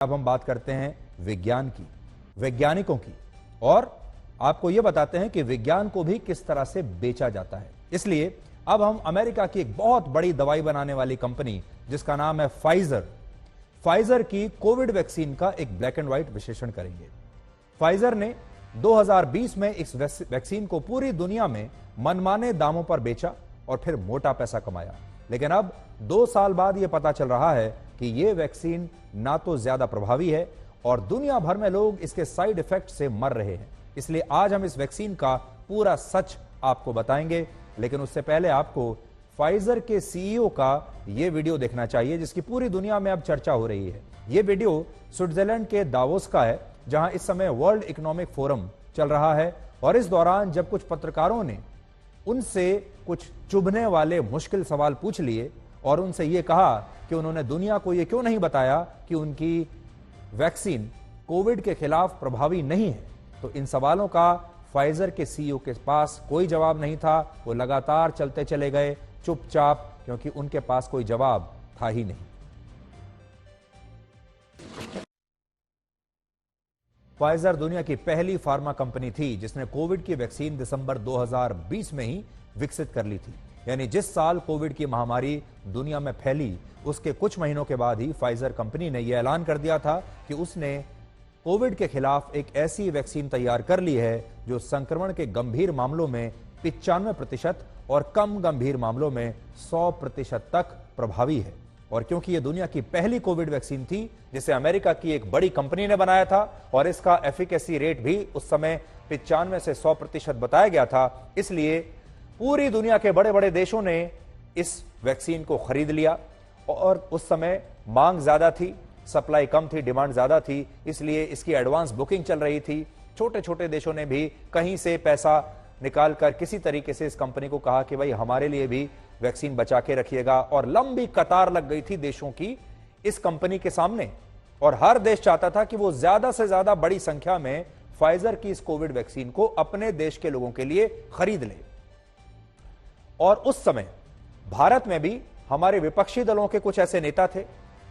अब हम बात करते हैं विज्ञान की, वैज्ञानिकों की, और आपको यह बताते हैं कि विज्ञान को भी किस तरह से बेचा जाता है। इसलिए अब हम अमेरिका की एक बहुत बड़ी दवाई बनाने वाली कंपनी जिसका नाम है फाइजर की कोविड वैक्सीन का एक ब्लैक एंड व्हाइट विश्लेषण करेंगे। फाइजर ने 2020 में इस वैक्सीन को पूरी दुनिया में मनमाने दामों पर बेचा और फिर मोटा पैसा कमाया, लेकिन अब 2 साल बाद यह पता चल रहा है कि यह वैक्सीन ना तो ज्यादा प्रभावी है और दुनिया भर में लोग इसके साइड इफेक्ट से मर रहे हैं। इसलिए आज हम इस वैक्सीन का पूरा सच आपको बताएंगे, लेकिन उससे पहले आपको फाइजर के सीईओ का यह वीडियो देखना चाहिए जिसकी पूरी दुनिया में अब चर्चा हो रही है। यह वीडियो स्विट्जरलैंड के दावोस का है, जहां इस समय वर्ल्ड इकोनॉमिक फोरम चल रहा है, और इस दौरान जब कुछ पत्रकारों ने उनसे कुछ चुभने वाले मुश्किल सवाल पूछ लिए और उनसे यह कहा कि उन्होंने दुनिया को यह क्यों नहीं बताया कि उनकी वैक्सीन कोविड के खिलाफ प्रभावी नहीं है, तो इन सवालों का फाइजर के सीईओ के पास कोई जवाब नहीं था। वो लगातार चलते चले गए चुपचाप, क्योंकि उनके पास कोई जवाब था ही नहीं। फाइजर दुनिया की पहली फार्मा कंपनी थी जिसने कोविड की वैक्सीन दिसंबर 2020 में ही विकसित कर ली थी। यानी जिस साल कोविड की महामारी दुनिया में फैली उसके कुछ महीनों के बाद ही फाइजर कंपनी ने यह ऐलान कर दिया था कि उसने कोविड के खिलाफ एक ऐसी वैक्सीन तैयार कर ली है जो संक्रमण के गंभीर मामलों में 95% और कम गंभीर मामलों में 100% तक प्रभावी है। और क्योंकि यह दुनिया की पहली कोविड वैक्सीन थी जिसे अमेरिका की एक बड़ी कंपनी ने बनाया था और इसका एफिकेसी रेट भी उस समय 95 से 100% बताया गया था, इसलिए पूरी दुनिया के बड़े बड़े देशों ने इस वैक्सीन को खरीद लिया। और उस समय मांग ज्यादा थी, सप्लाई कम थी, डिमांड ज्यादा थी, इसलिए इसकी एडवांस बुकिंग चल रही थी। छोटे छोटे देशों ने भी कहीं से पैसा निकालकर किसी तरीके से इस कंपनी को कहा कि भाई हमारे लिए भी वैक्सीन बचा के रखिएगा, और लंबी कतार लग गई थी देशों की इस कंपनी के सामने, और हर देश चाहता था कि वो ज्यादा से ज्यादा बड़ी संख्या में फाइजर की इस कोविड वैक्सीन को अपने देश के लोगों के लिए खरीद ले। और उस समय भारत में भी हमारे विपक्षी दलों के कुछ ऐसे नेता थे,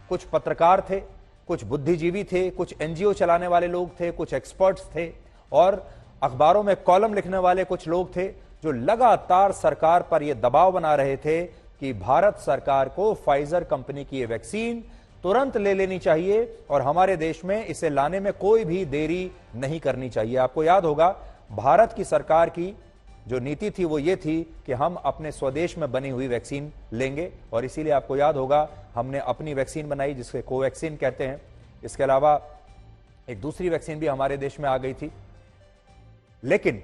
कुछ पत्रकार थे, कुछ बुद्धिजीवी थे, कुछ एनजीओ चलाने वाले लोग थे, कुछ एक्सपर्ट्स थे, और अखबारों में कॉलम लिखने वाले कुछ लोग थे जो लगातार सरकार पर यह दबाव बना रहे थे कि भारत सरकार को फाइजर कंपनी की यह वैक्सीन तुरंत ले लेनी चाहिए और हमारे देश में इसे लाने में कोई भी देरी नहीं करनी चाहिए। आपको याद होगा भारत की सरकार की जो नीति थी वो ये थी कि हम अपने स्वदेश में बनी हुई वैक्सीन लेंगे, और इसीलिए आपको याद होगा हमने अपनी वैक्सीन बनाई जिसके कोवैक्सीन कहते हैं। इसके अलावा एक दूसरी वैक्सीन भी हमारे देश में आ गई थी, लेकिन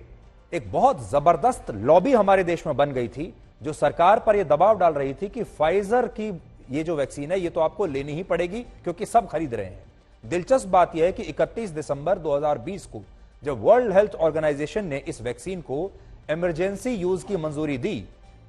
एक बहुत जबरदस्त लॉबी हमारे देश में बन गई थी जो सरकार पर यह दबाव डाल रही थी कि फाइजर की ये जो वैक्सीन है ये तो आपको लेनी ही पड़ेगी क्योंकि सब खरीद रहे हैं। दिलचस्प बात यह है कि 31 दिसंबर 2020 को जब वर्ल्ड हेल्थ ऑर्गेनाइजेशन ने इस वैक्सीन को इमरजेंसी यूज की मंजूरी दी,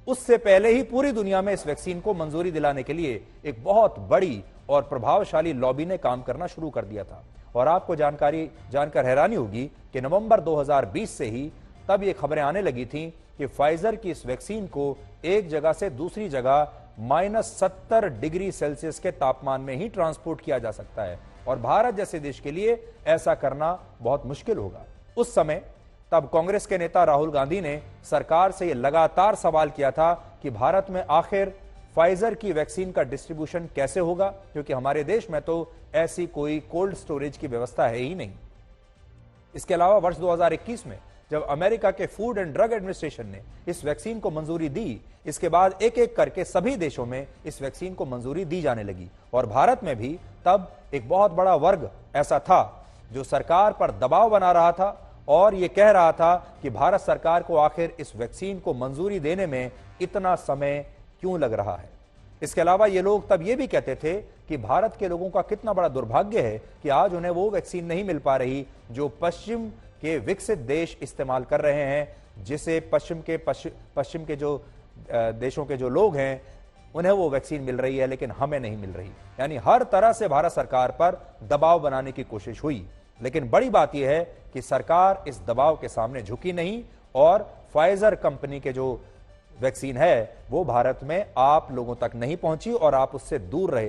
उससे पहले ही पूरी दुनिया में इस वैक्सीन को मंजूरी दिलाने के लिए एक बहुत बड़ी और प्रभावशाली लॉबी ने काम करना शुरू कर दिया था। और आपको जानकर हैरानी होगी कि नवंबर 2020 से ही तब ये खबरें आने लगी थीं कि फाइजर की इस वैक्सीन को एक जगह से दूसरी जगह -70 डिग्री सेल्सियस के तापमान में ही ट्रांसपोर्ट किया जा सकता है, और भारत जैसे देश के लिए ऐसा करना बहुत मुश्किल होगा। उस समय तब कांग्रेस के नेता राहुल गांधी ने सरकार से यह लगातार सवाल किया था कि भारत में आखिर फाइजर की वैक्सीन का डिस्ट्रीब्यूशन कैसे होगा, क्योंकि हमारे देश में तो ऐसी कोई कोल्ड स्टोरेज की व्यवस्था है ही नहीं। इसके अलावा वर्ष 2021 में जब अमेरिका के फूड एंड ड्रग एडमिनिस्ट्रेशन ने इस वैक्सीन को मंजूरी दी, इसके बाद एक एक करके सभी देशों में इस वैक्सीन को मंजूरी दी जाने लगी, और भारत में भी तब एक बहुत बड़ा वर्ग ऐसा था जो सरकार पर दबाव बना रहा था और यह कह रहा था कि भारत सरकार को आखिर इस वैक्सीन को मंजूरी देने में इतना समय क्यों लग रहा है। इसके अलावा ये लोग तब ये भी कहते थे कि भारत के लोगों का कितना बड़ा दुर्भाग्य है कि आज उन्हें वो वैक्सीन नहीं मिल पा रही जो पश्चिम के विकसित देश इस्तेमाल कर रहे हैं, जिसे पश्चिम के जो देशों के जो लोग हैं उन्हें वो वैक्सीन मिल रही है लेकिन हमें नहीं मिल रही। यानी हर तरह से भारत सरकार पर दबाव बनाने की कोशिश हुई, लेकिन बड़ी बात यह है कि सरकार इस दबाव के सामने झुकी नहीं, और फाइजर कंपनी के जो वैक्सीन है वो भारत में आप लोगों तक नहीं पहुंची और आप उससे दूर रहे।